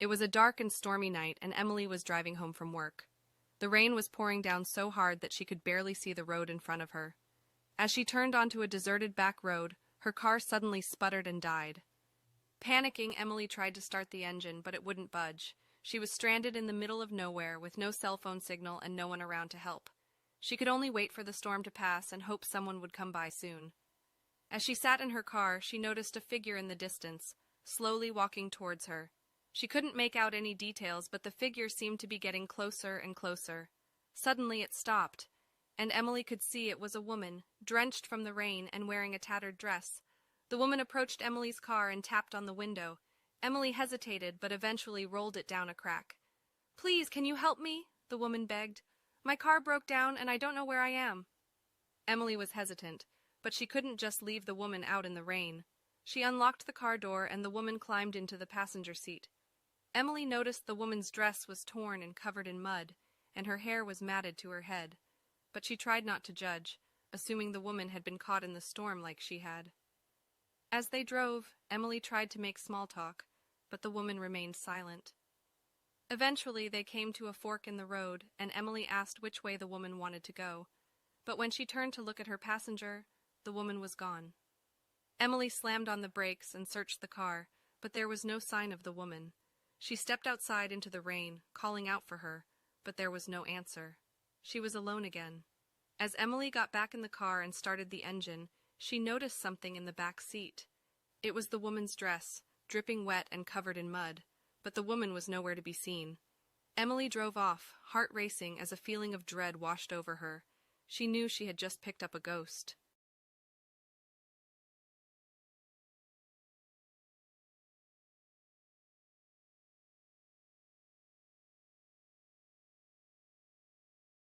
It was a dark and stormy night, and Emily was driving home from work. The rain was pouring down so hard that she could barely see the road in front of her. As she turned onto a deserted back road, her car suddenly sputtered and died. Panicking, Emily tried to start the engine, but it wouldn't budge. She was stranded in the middle of nowhere with no cell phone signal and no one around to help. She could only wait for the storm to pass and hope someone would come by soon. As she sat in her car, she noticed a figure in the distance, slowly walking towards her. She couldn't make out any details, but the figure seemed to be getting closer and closer. Suddenly it stopped, and Emily could see it was a woman, drenched from the rain and wearing a tattered dress. The woman approached Emily's car and tapped on the window. Emily hesitated, but eventually rolled it down a crack. "Please, can you help me?" the woman begged. "My car broke down and I don't know where I am." Emily was hesitant, but she couldn't just leave the woman out in the rain. She unlocked the car door and the woman climbed into the passenger seat. Emily noticed the woman's dress was torn and covered in mud, and her hair was matted to her head. But she tried not to judge, assuming the woman had been caught in the storm like she had. As they drove, Emily tried to make small talk, but the woman remained silent. Eventually, they came to a fork in the road, and Emily asked which way the woman wanted to go. But when she turned to look at her passenger, the woman was gone. Emily slammed on the brakes and searched the car, but there was no sign of the woman. She stepped outside into the rain, calling out for her, but there was no answer. She was alone again. As Emily got back in the car and started the engine, she noticed something in the back seat. It was the woman's dress, dripping wet and covered in mud, but the woman was nowhere to be seen. Emily drove off, heart racing as a feeling of dread washed over her. She knew she had just picked up a ghost.